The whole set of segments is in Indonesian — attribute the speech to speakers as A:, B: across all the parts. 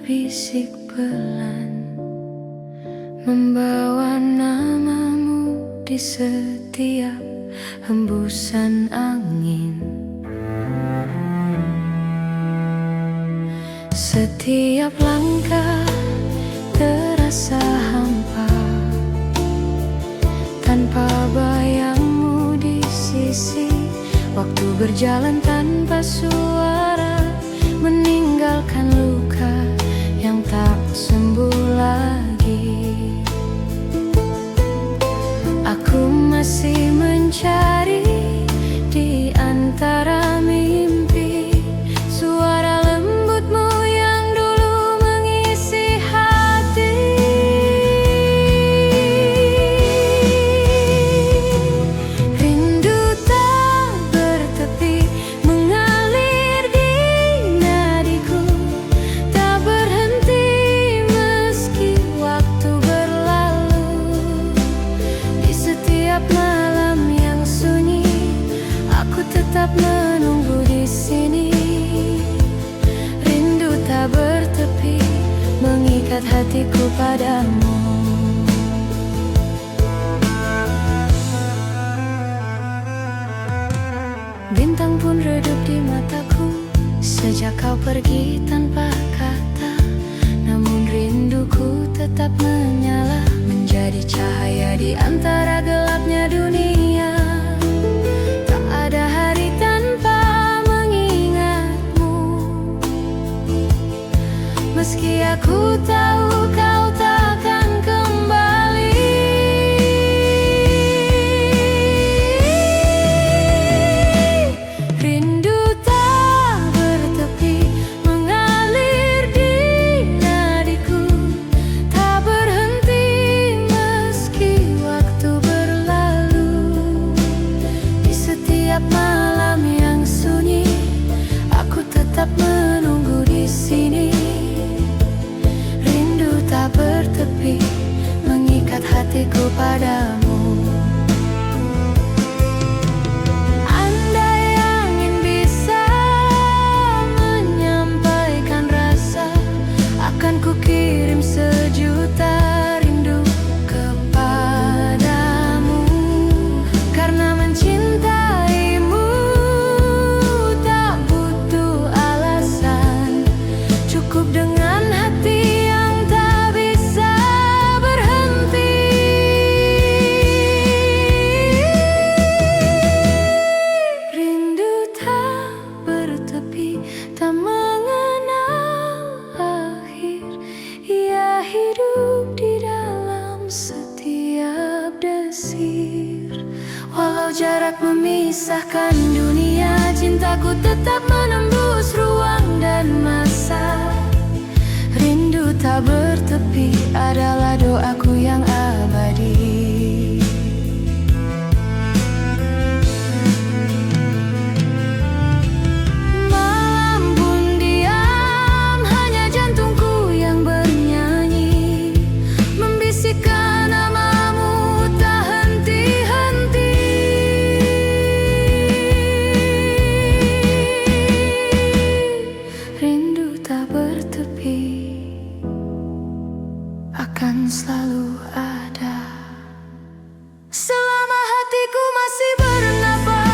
A: berbisik pelan, membawa namamu di setiap hembusan angin. Setiap langkah terasa hampa, tanpa bayangmu di sisi. Waktu berjalan tanpa suara, meninggalkan luka yang tak sembuh lagi. Aku masih mencari di antara mimpi suara lembutmu yang dulu mengisi hati. Rindu tak bertepi mengalir di nadiku, tak berhenti meski waktu berlalu. Di setiap malam yang sunyi, aku tetap menunggu di sini. Rindu tak bertepi mengikat hatiku padamu. Bintang pun redup di mataku sejak kau pergi tanpa kata. Namun rinduku tetap menyala, menjadi cahaya di antara gelapnya dunia. Tak ada hari tanpa mengingatmu, meski aku tahu kau takkan kembali. Rindu tak bertepi mengalir di nadiku, tak berhenti meski waktu berlalu. Di setiap malam yang sunyi, aku tetap menunggu di sini. Rindu tak bertepi mengikat hatiku padamu. Andai angin bisa menyampaikan rasa, akan kukirim sejuta rindu kepadamu. Karena mencintaimu tak butuh alasan, cukup dengan hati yang tak bisa berhenti. Rindu tak bertepi, tak mengenal akhir. Ia hidup di dalam setiap desir. Walau jarak memisahkan dunia, cintaku tetap menembus ruang dan masa. Rindu tak bertepi adalah doaku yang abadi. Malam pun diam, hanya jantungku yang bernyanyi, membisikkan namamu tak henti-henti. Rindu tak bertepi akan selalu ada selama hatiku masih bernafas.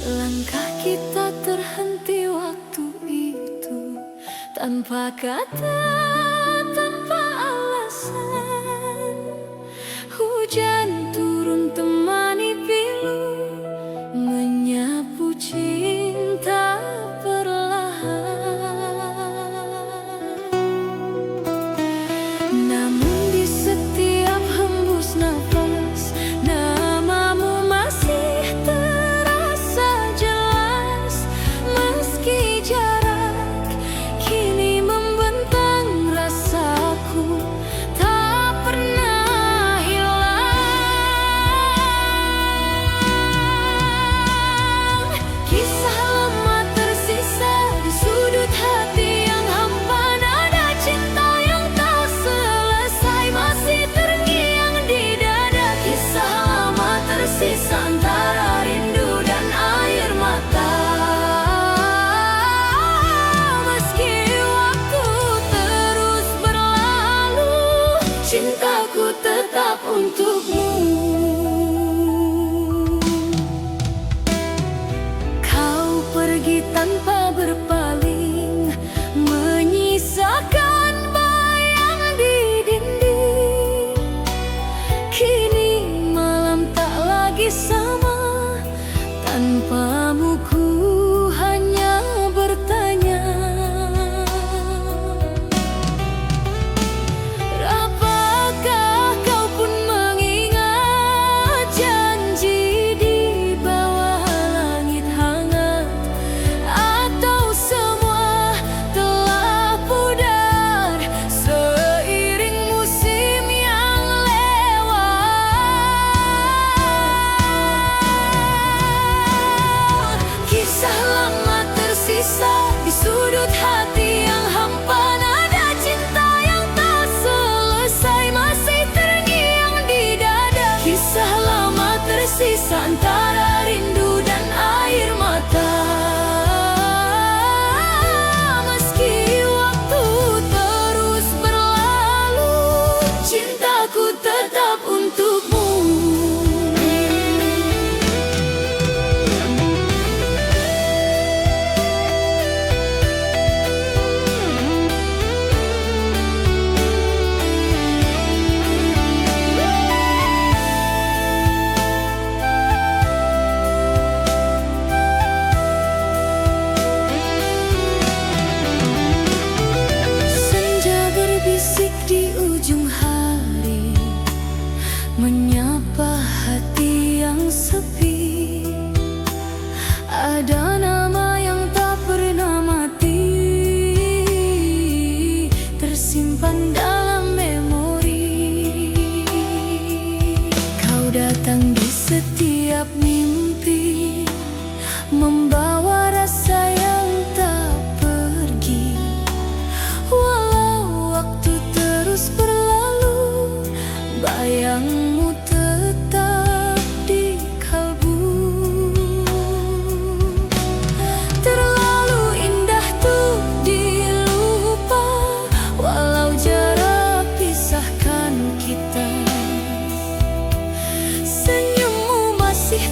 A: Langkah kita terhenti waktu itu, tanpa kata, tanpa alasan. Hujan turun temani pilu, menyapu cinta perlahan. Namun di setiap hembus nafas, namamu masih tersisa antara rindu dan air mata. Meski waktu terus berlalu, cintaku tetap untukmu. Kau pergi tanpa berpaling, menyisakan bayang di dinding. Kini malam tak lagi sama, tanpamu ku hanya bertanya. Apakah kau pun mengingat janji di bawah langit hangat? Atau semua telah pudar seiring musim yang lewat? Kisah lama tersisa di sudut hati yang hampa. Nada cinta yang tak selesai masih terngiang di dada. Kisah lama tersisa antara rindu dan air mata. Meski waktu terus berlalu, cintaku tetap untukmu. Senja berbisik di ujung hari, menyapa hati yang sepi. Ada nama yang tak pernah mati, tersimpan dalam memori. Kau datang di setiap mimpi, membawa rasa yang tak pergi. Walau waktu terus berlalu, bayangmu tetap di kalbu. Terlalu indah tuh dilupa, walau jarak pisahkan kita. Senyummu masih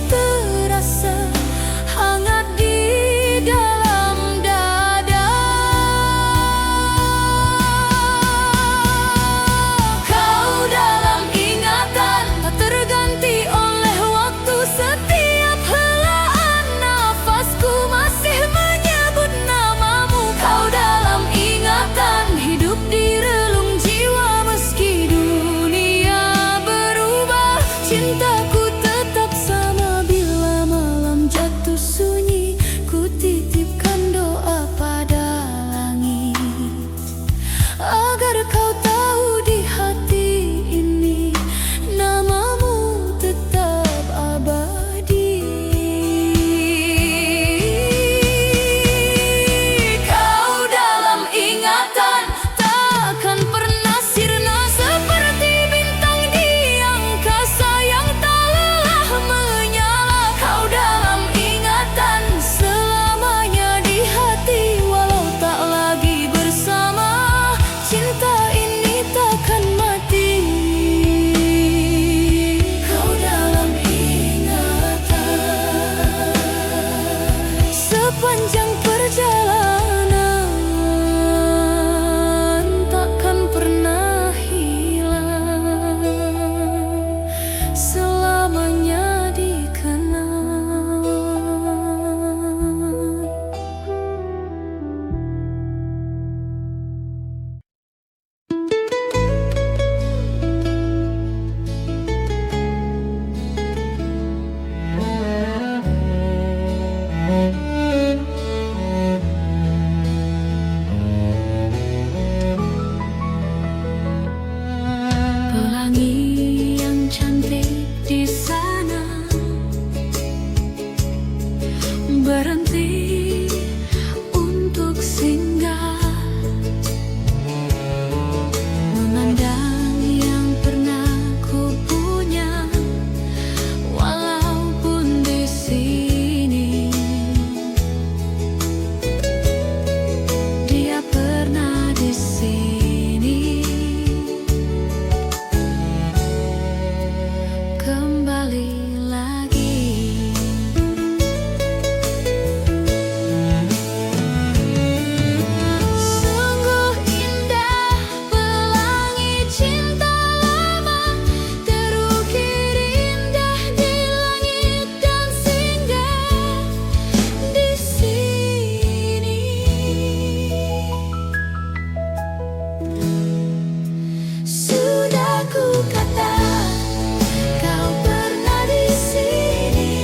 A: kembali lagi. Sungguh indah pelangi cinta lama, terukir indah di langit dan singgah di sini. Sudah ku kata kau pernah di sini.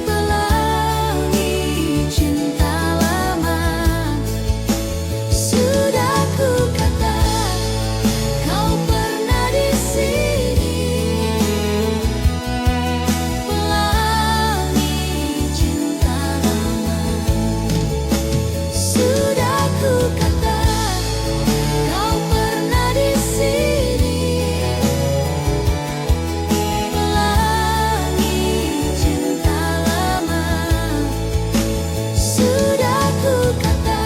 A: Pelangi cinta lama. Sudah ku kata kau pernah di sini. Pelangi cinta lama. Sudah ku kata kau pernah di sini. Pelangi cinta lama. Sudah ku kata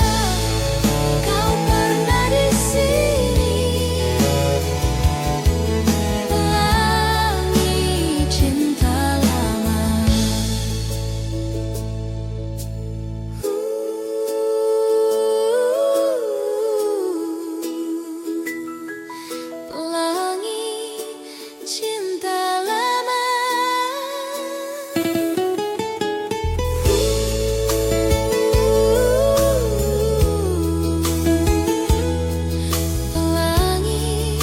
A: kau pernah di sini. Pelangi cinta lama. Pelangi cinta lama. Pelangi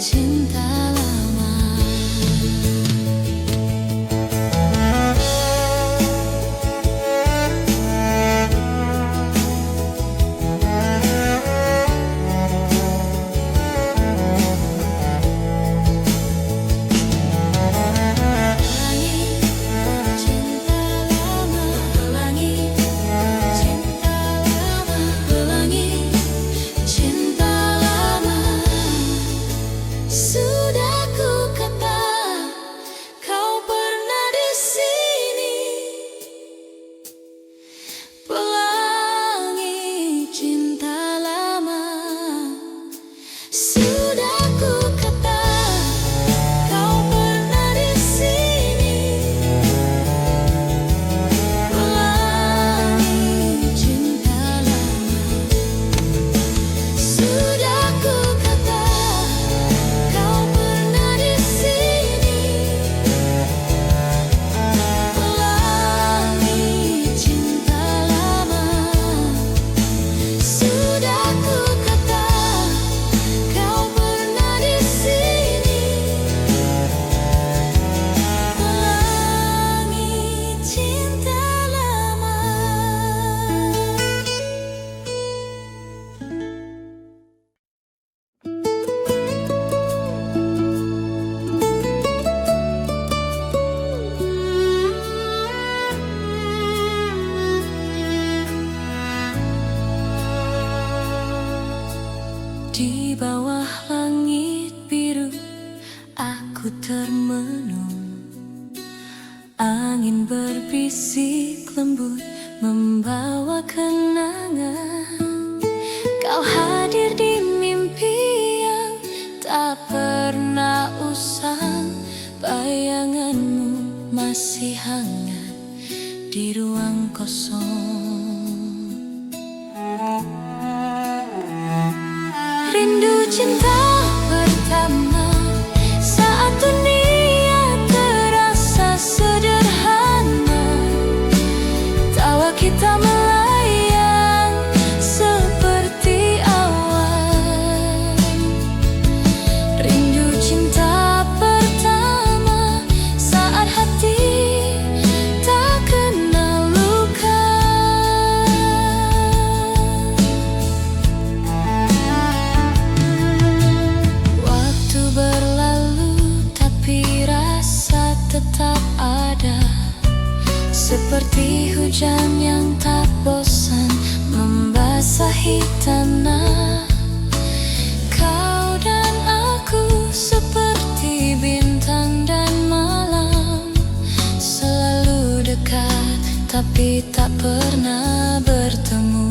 A: cinta lama. Pelangi cinta lama. Pelangi cinta lama. Pelangi cinta lama. Sudah ku kata kau pernah di sini. Pelangi cinta lama. Sudah ku kata kau pernah di sini. Pelangi cinta lama. Sudah ku kata kau pernah di sini. Pelangi cinta lama. Sudah ku kata kau pernah di sini. Pelangi cinta lama. Di bawah langit biru aku termenung. Angin berbisik lembut membawa kenangan. Kau hadir di mimpi yang tak pernah usang. Bayanganmu masih hangat di ruang kosong. Rindu cinta pertama saat dunia terasa sederhana. Tawa kita melayang seperti awan. Rindu cinta pertama saat hati tak kenal luka. Waktu berlalu tapi rasa tetap ada. Seperti hujan yang tak bosan membasahi tanah. Kau dan aku seperti bintang dan malam, selalu dekat tapi tak pernah bertemu.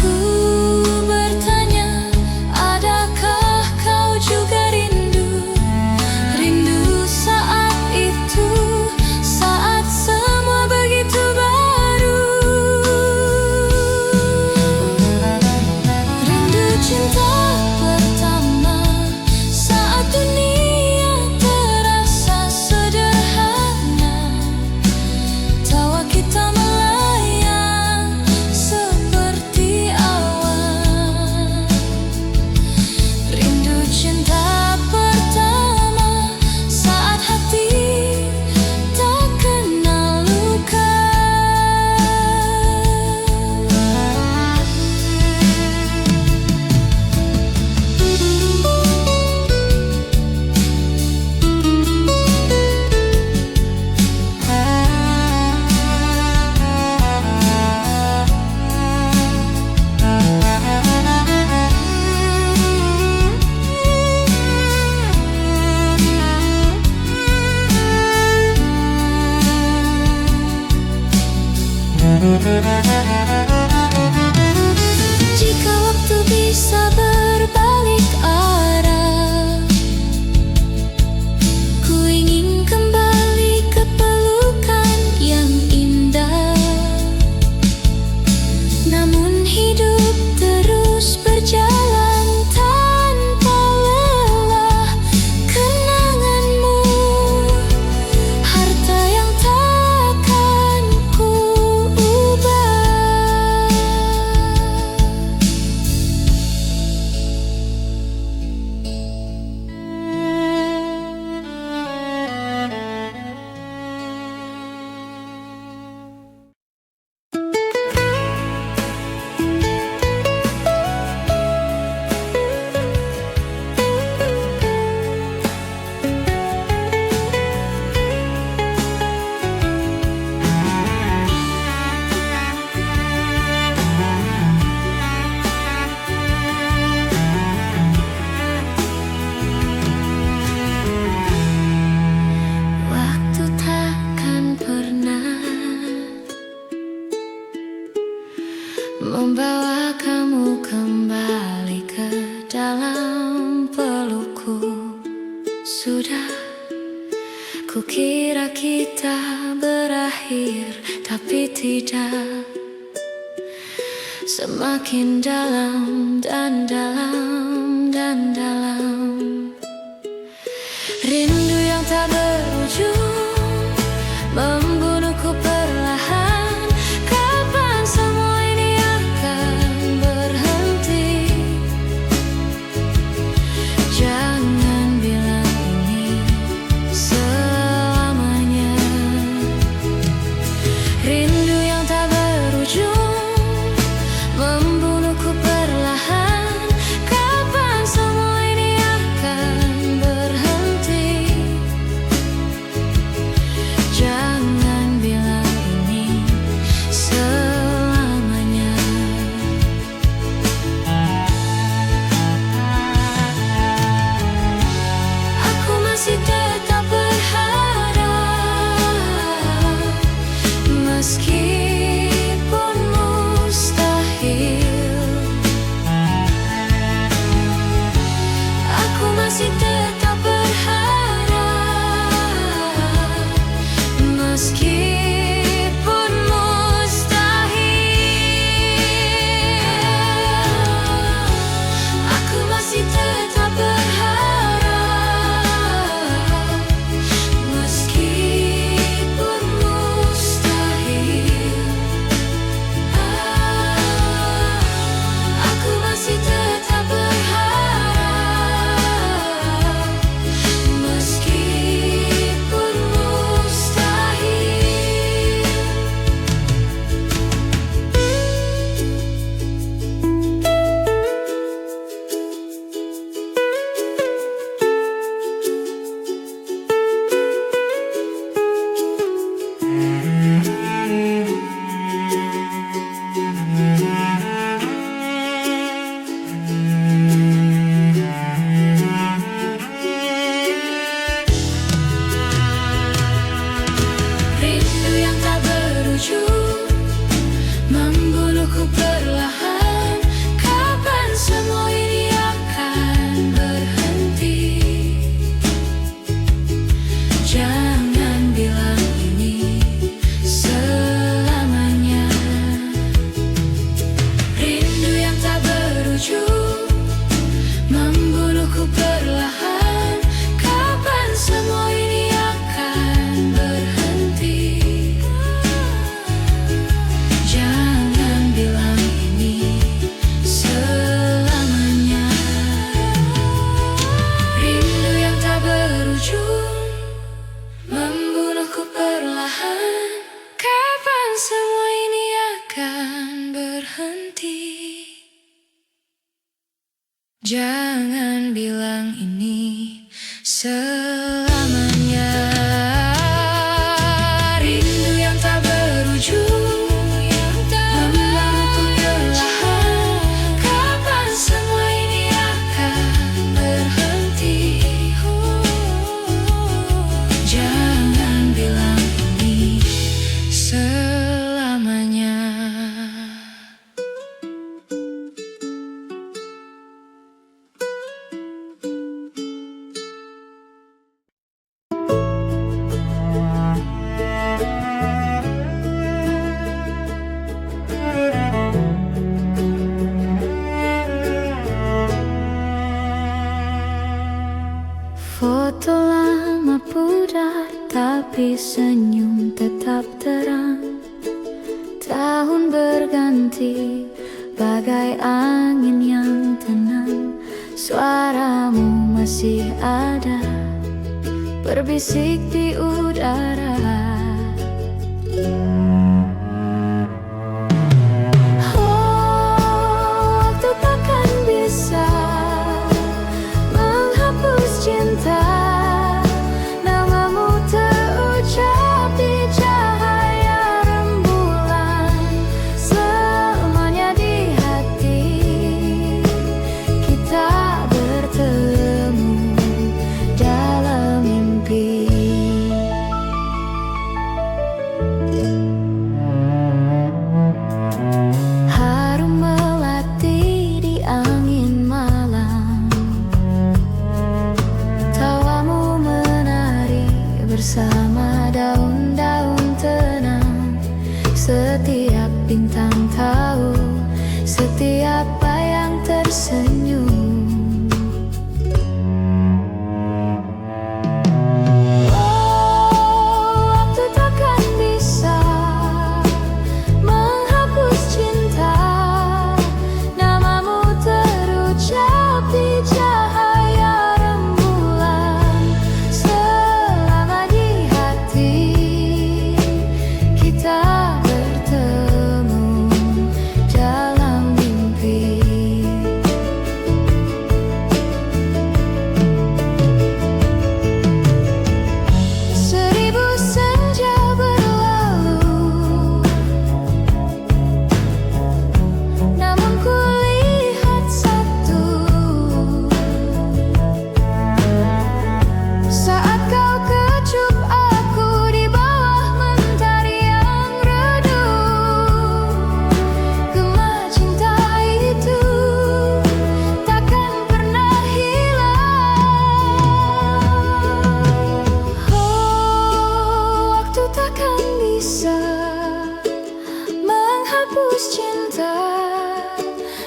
A: Ku bertanya, adakah kau juga Jika waktu bisa berbalik arah, ku ingin kembali ke pelukan yang indah. Namun hidup terus berjalan tanpa lelah. Kenanganmu, harta yang takkan ku ubah. Waktu takkan pernah membawa kamu kembali ke dalam pelukku. Sudah kukira kita berakhir, tapi tidak. Semakin dalam dan dalam dan dalam. Rindu yang tak berujung membunuhku perlahan. Kapan semua ini akan berhenti? Jangan bilang ini selamanya. Rindu yang tak berujung membunuhku perlahan. Kapan semua ini akan berhenti? Jangan bilang ini selamanya. Aku masih tetap berharap, meskipun mustahil. Aku masih tetap berharap, meskipun mustahil. Aku masih tetap berharap, meskipun mustahil. Aku masih tetap berharap, meskipun mustahil. Rindu yang tak berujung membunuhku perlahan. Kapan semua ini akan berhenti? Jangan bilang ini selamanya. Rindu yang tak berujung membunuhku perlahan. Kapan semua ini akan berhenti? Jangan bilang ini selamanya. Rindu yang tak berujung membunuhku perlahan. Kapan semua ini akan berhenti? Jangan bilang ini selamanya. Rindu yang tak berujung membunuhku perlahan. Kapan semua ini akan berhenti? Jangan bilang ini selamanya. Foto lama pudar, tapi senyum tetap terang. Tahun berganti, bagai angin yang tenang. Suaramu masih ada, berbisik di udara. Waktu takkan bisa menghapus cinta. Namamu terucap di cahaya rembulan. Selamanya di hati kita bertemu dalam mimpi. Harum melati di angin malam. Tawamu menari bersama daun-daun tenang. Setiap bintang tahu, setiap bayang tersenyum. Waktu takkan bisa menghapus cinta. Namamu terucap di cahaya rembulan. Selama di hati kita bertemu dalam mimpi. Seribu senja berlalu, namun kulihat satu. Saat kau kecup aku di bawah mentari yang redup. Gema cinta itu takkan pernah hilang. Waktu takkan bisa menghapus cinta.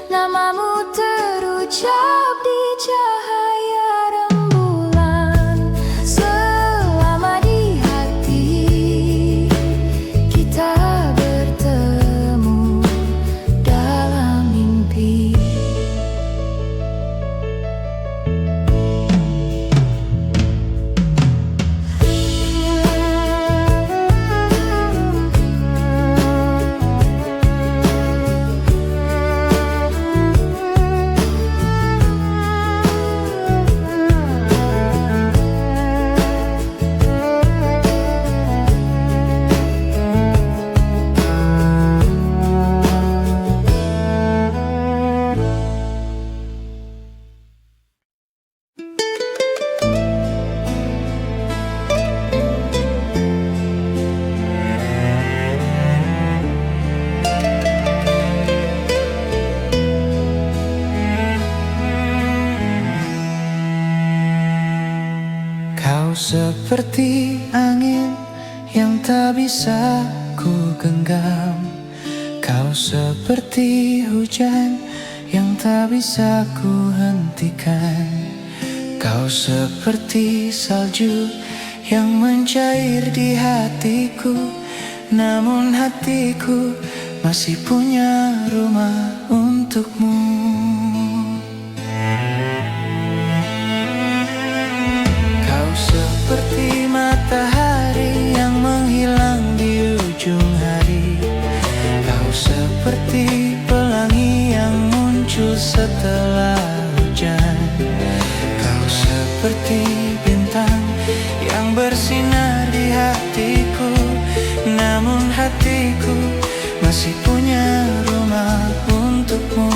A: Namamu terucap di cahaya rembulan. Selama di hati kita bertemu dalam mimpi.
B: Kau seperti angin yang tak bisa ku genggam. Kau seperti hujan yang tak bisa ku hentikan. Kau seperti salju yang mencair di hatiku. Namun hatiku masih punya rumah untukmu. Kau seperti matahari yang menghilang di ujung hari. Kau seperti pelangi yang muncul setelah hujan. Kau seperti bintang yang bersinar di hatiku. Namun hatiku masih punya rumah untukmu.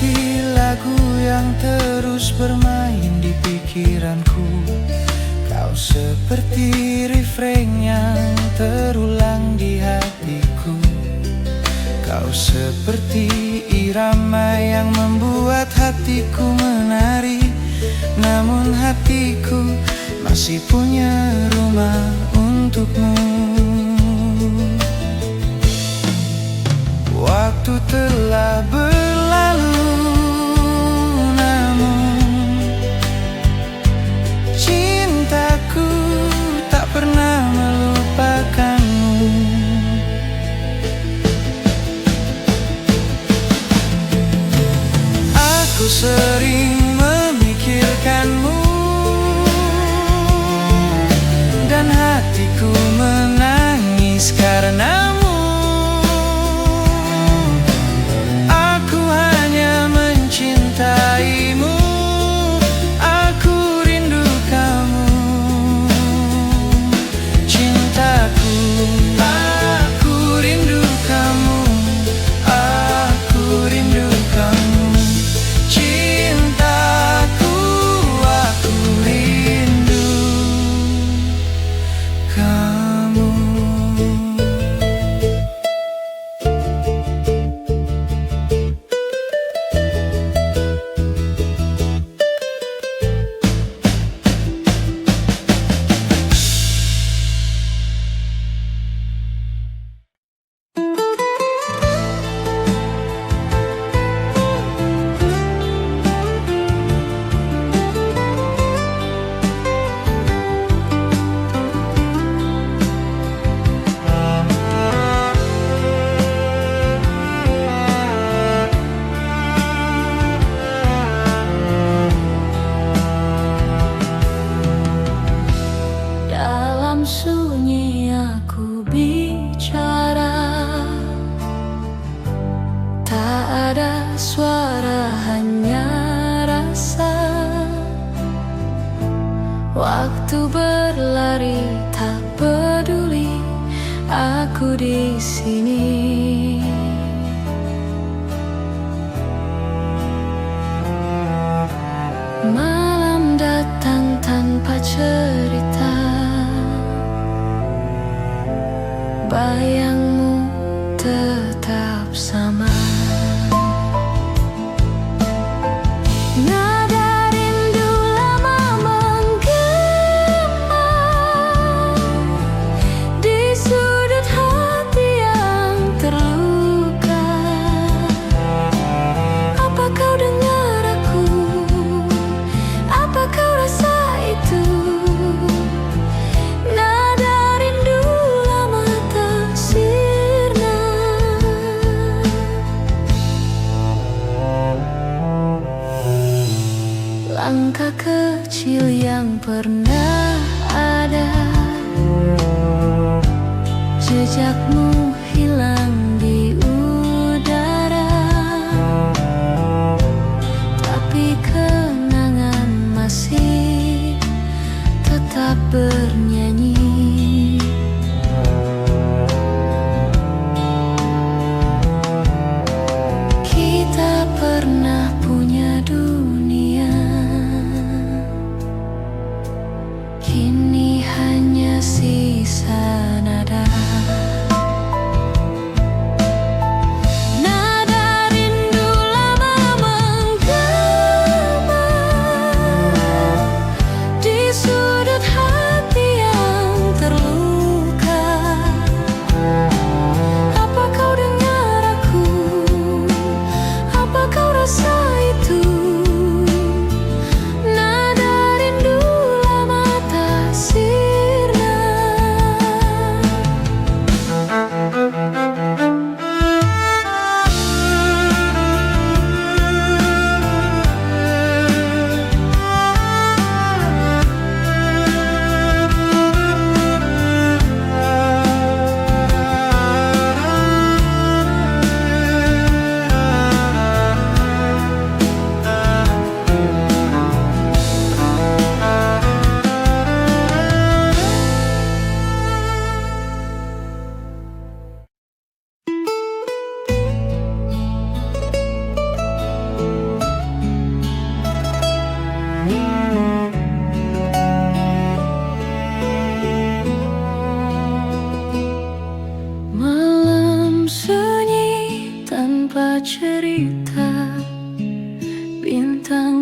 B: seperti lagu yang terus bermain di pikiranku. Kau seperti refrain yang terulang di hatiku. Kau seperti irama yang membuat hatiku menari. Namun hatiku masih punya rumah untukmu. Waktu telah berlalu, namun cintaku tak pernah melupakanmu. Aku sering memikirkanmu, dan hatiku menangis karenamu. Aku hanya mencintaimu, aku rindu kamu. Cintaku, aku rindu kamu, aku rindu kamu. Cintaku, aku rindu kamu.
A: Dalam sunyi aku bicara, tak ada suara, hanya rasa. Waktu berlari, tak peduli, aku di sini. Malam datang tanpa cerita, bayangmu tetap sama. Nada rindu lama menggema di sudut hati yang terluka. Apa kau dengar aku? Apa kau rasa itu? Nada rindu lama tak sirna. Langkah kecil yang pernah ada, jejakmu hilang di udara. Tapi kenangan masih tetap bernyanyi. Kita pernah punya dunia, kini hanya sisa nada.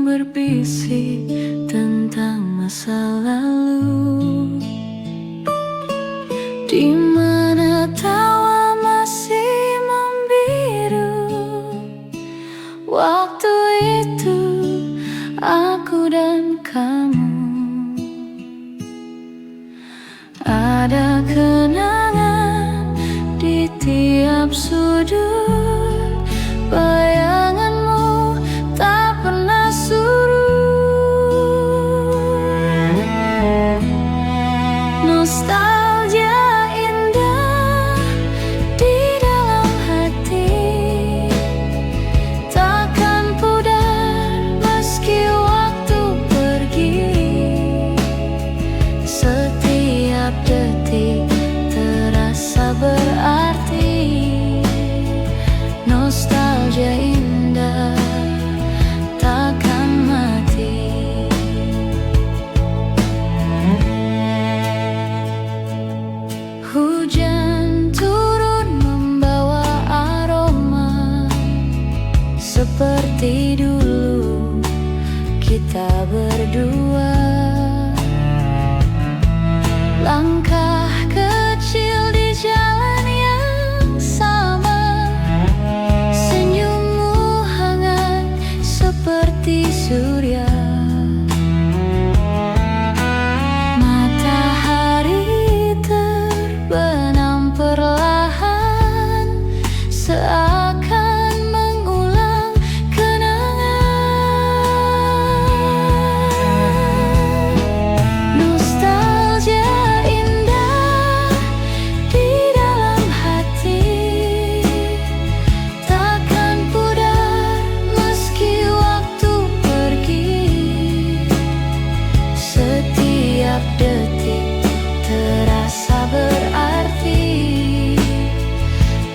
A: yang berbisik tentang masa lalu, di mana tawa masih membiru. Waktu itu aku dan kamu ada kenangan di tiap sudut. Bayanganmu tak pernah surut. Nostalgia indah di dalam hati, takkan pudar meski waktu pergi. Setiap detik terasa berarti. Nostalgia indah takkan mati. Hujan turun membawa aroma, seperti dulu kita berdua. Langkah kecil di jalan yang sama, senyummu hangat seperti surya. Matahari terbenam perlahan, seakan mengulang kenangan. Nostalgia indah di dalam hati, takkan pudar meski waktu pergi. Setiap detik terasa berarti.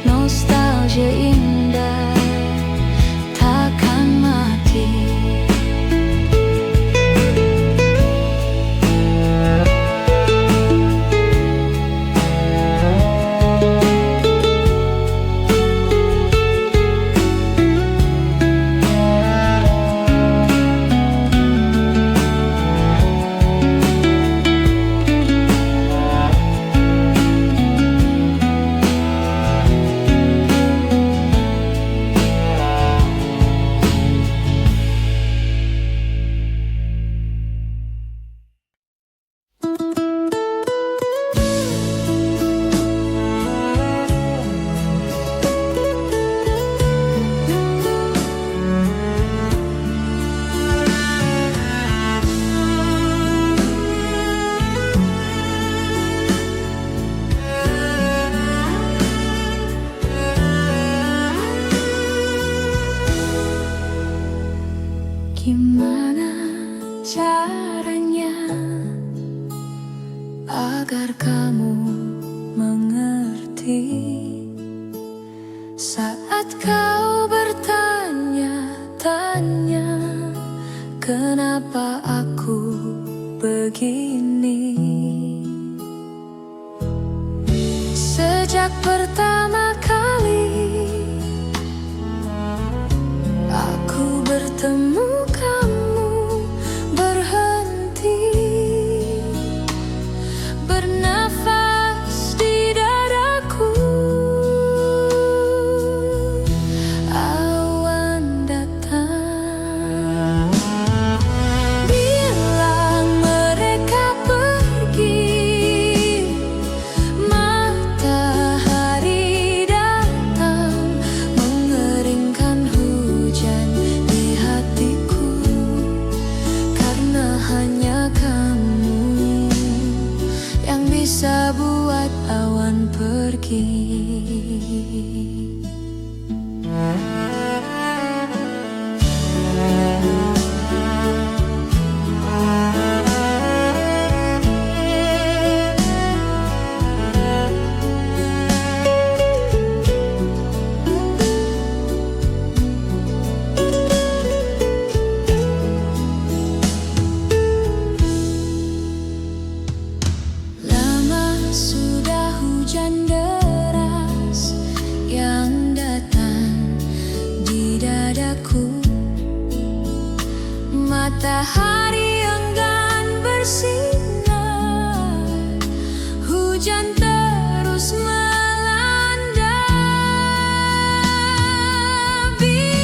A: Nostalgia indah takkan mati. Gimana caranya agar kamu mengerti saat kau bertanya-tanya kenapa aku begini? Sejak pertama kali aku bertemu kamu, berhenti bernafas di dadaku. Awan datang, bilang mereka Matahari enggan bersinar, hujan terus melanda. Bilang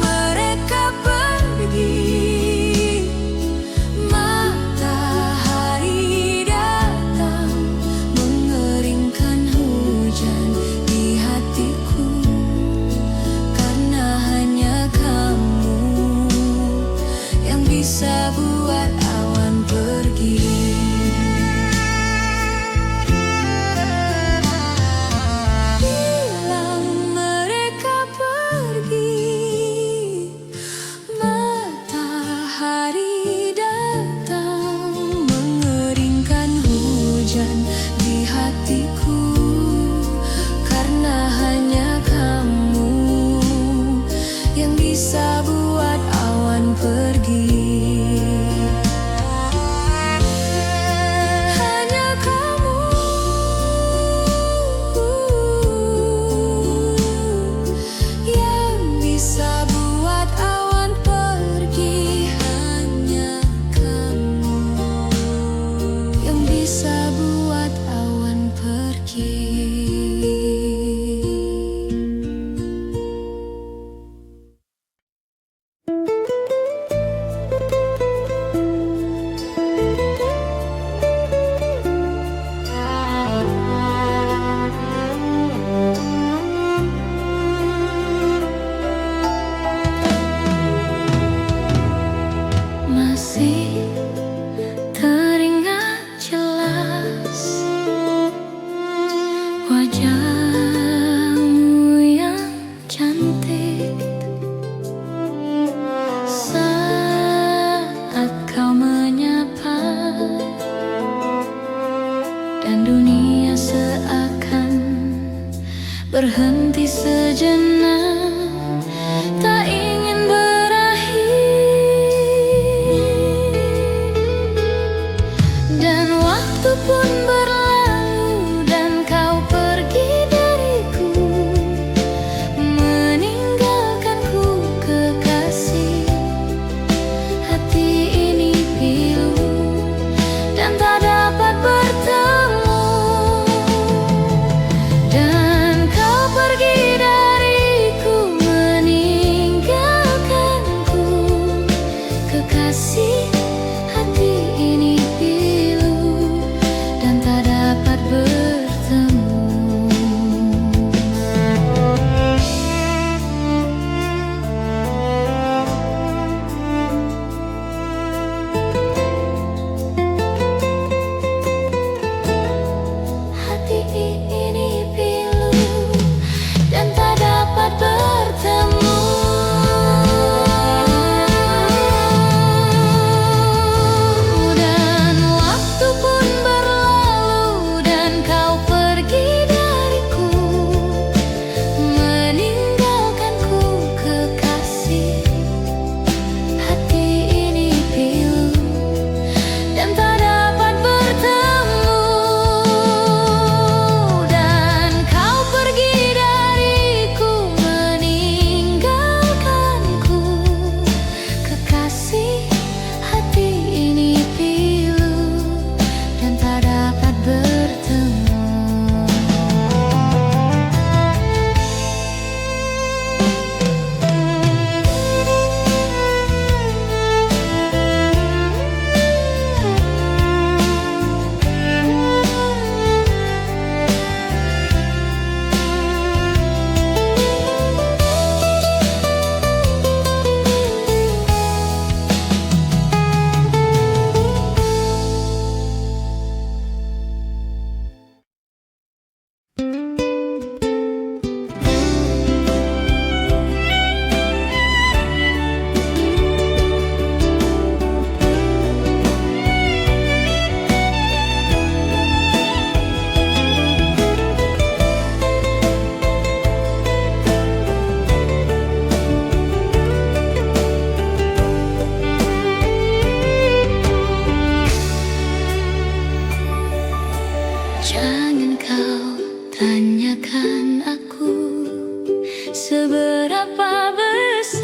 A: mereka pergi, matahari datang mengeringkan hujan di hatiku, karena hanya kamu yang bisa buat awan pergi. Bilang mereka pergi, matahari datang mengeringkan hujan di hatiku, karena hanya kamu yang bisa buat awan pergi. Hanya kamu yang bisa buat awan pergi. Hanya kamu yang bisa buat awan pergi. Masih teringat jelas wajahmu yang cantik saat kau menyapa, dan dunia seakan berhenti sejenak, tak ingin dan waktu pun berlalu dan kau pergi dariku, meninggalkanku kekasih. Hati ini pilu dan tak dapat bertemu, dan kau pergi dariku, meninggalkanku kekasih. Hati ini pilu dan tak dapat bertemu. Hati ini pilu dan tak dapat bertemu. Dan waktu pun berlalu dan kau pergi dariku, meninggalkanku kekasih. Hati ini pilu dan tak dapat bertemu, dan kau pergi dariku, meninggalkanku kekasih. Hati ini pilu dan tak dapat bertemu. Jangan kau tanyakan aku seberapa besar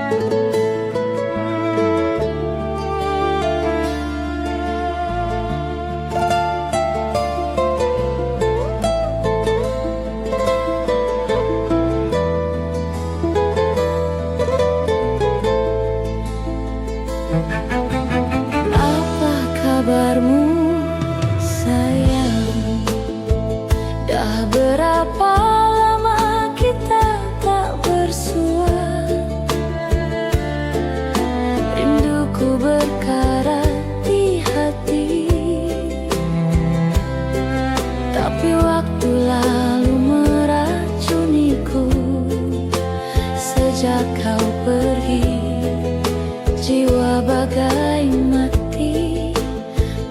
A: Apa kabarmu sayang? Dah berapa lama kita tak bersua? Rinduku berkarat di hati, tapi waktu lalu meracuniku. Sejak kau pergi, jiwa bagai mati.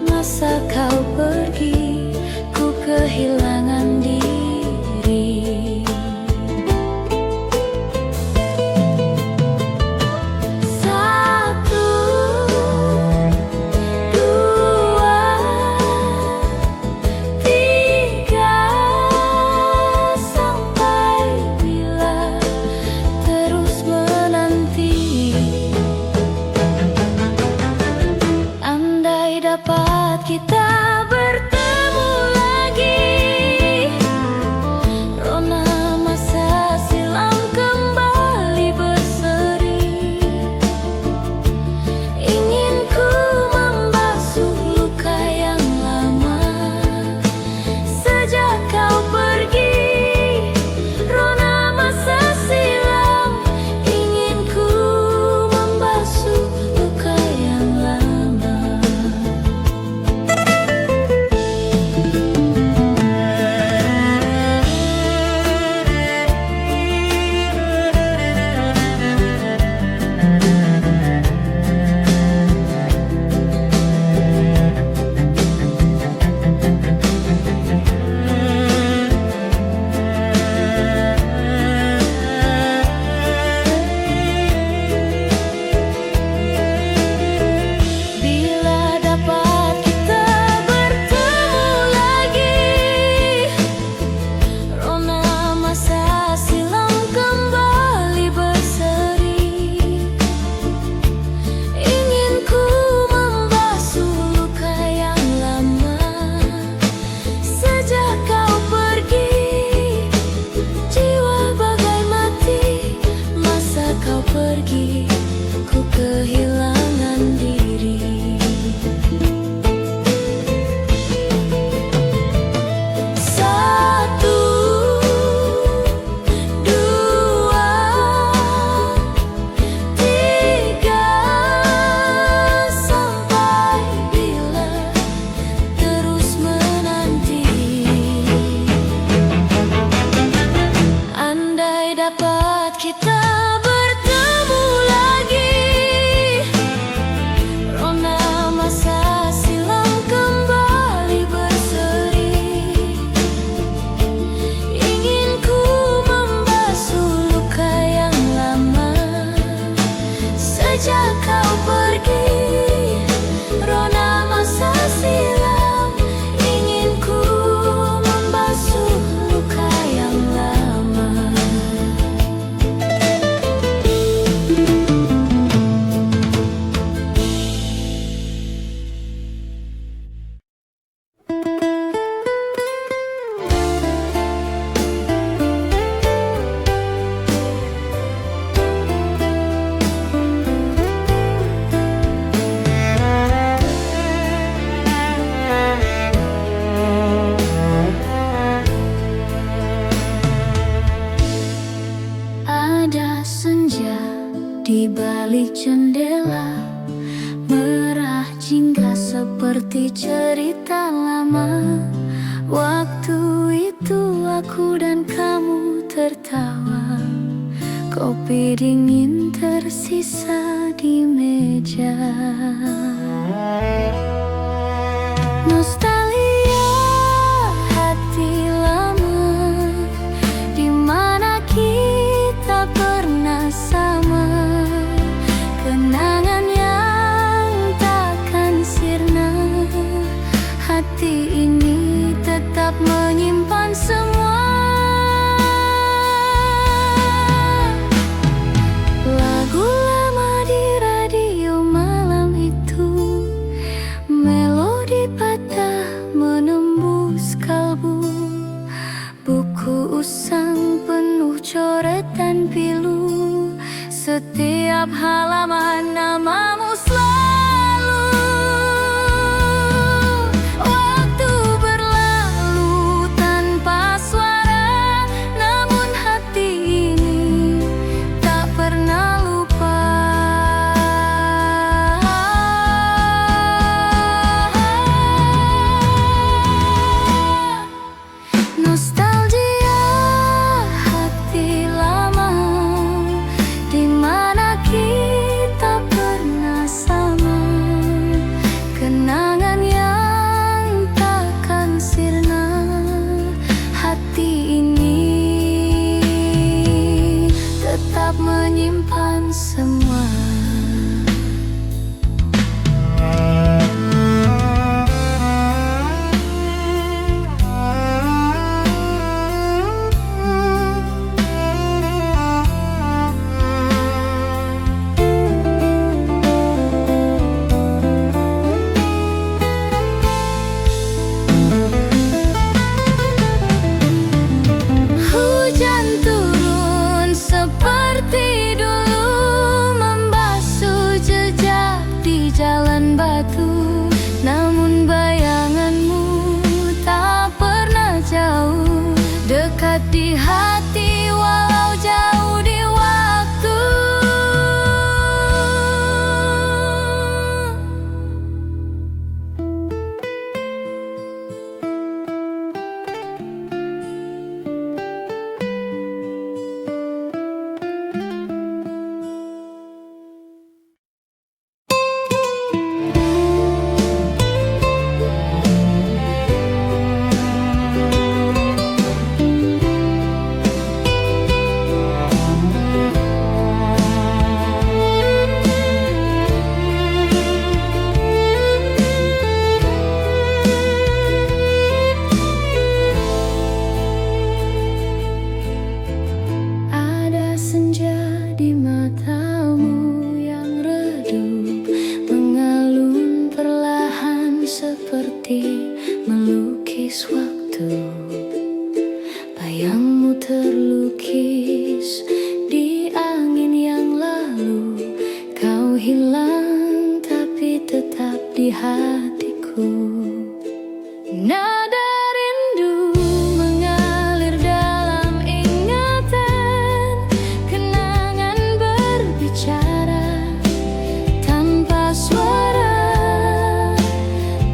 A: Masa kau pergi, ku kehilangan diri. Satu, dua, tiga, sampai bila terus menanti. Andai dapat kita bertemu lagi, rona masa silam kembali berseri. Ingin ku membasuh luka yang lama. Sejak kau pergi, rona masa silam. Ingin ku membasuh luka yang lama. Bila dapat kita bertemu lagi, rona masa silam kembali berseri. Ingin ku membasuh luka yang lama. Sejak kau pergi, jiwa bagai mati. Masa kau pergi, ku kehilangan diri. Satu, dua, tiga, sampai bila terus menanti. Andai dapat kita bertemu lagi, rona masa silam kembali berseri. Ingin ku membasuh luka yang lama. Sejak kau pergi, rona masa silam. Ingin ku membasuh luka yang lama. Ada senja di balik jendela, merah jingga seperti cerita lama. Waktu itu aku dan kamu tertawa, kopi dingin tersisa di meja. Nostalgia hati lama, di mana kita pernah sama. Kenangan yang takkan sirna, hati ini tetap menyimpan semua. Lagu halaman namamu selalu. Waktu berlalu tanpa suara, namun hati ini tak pernah lupa. Nostalgia hati lama, di mana kita pernah sama. Kenangan yang takkan sirna, hati ini tetap menyimpan semua. Hujan turun seperti dulu, membasuh jejak di jalan batu. Namun bayanganmu tak pernah jauh, dekat di hati walau jauh di waktu. Ada senja di matamu yang redup, mengalun perlahan seperti melukis waktu. Bayangmu terlukis di angin yang lalu, kau hilang tapi tetap di hatiku. Nada rindu mengalir dalam ingatan, kenangan berbicara tanpa suara.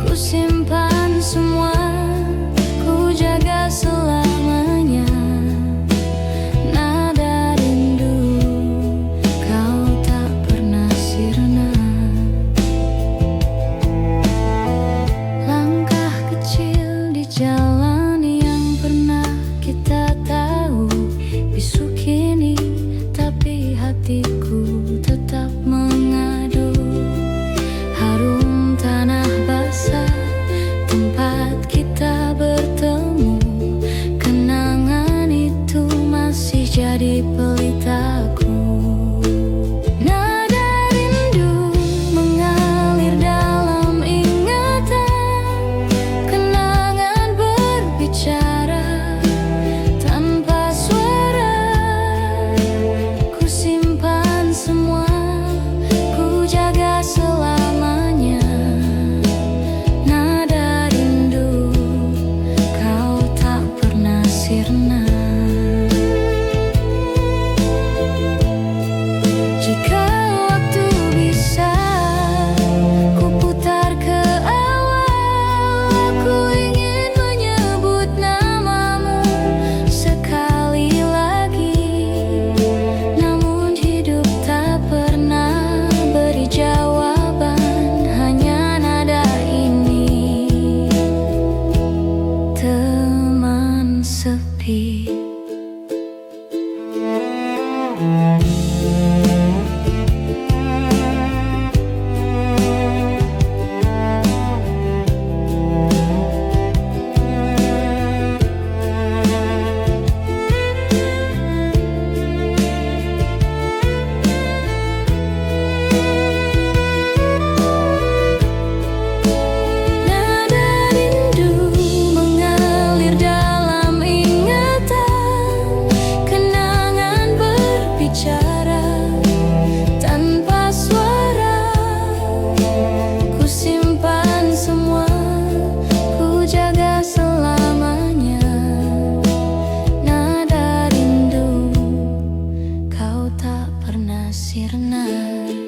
A: Ku simpan semua, ku jaga selamanya. Nada rindu, kau tak pernah sirna. sirna.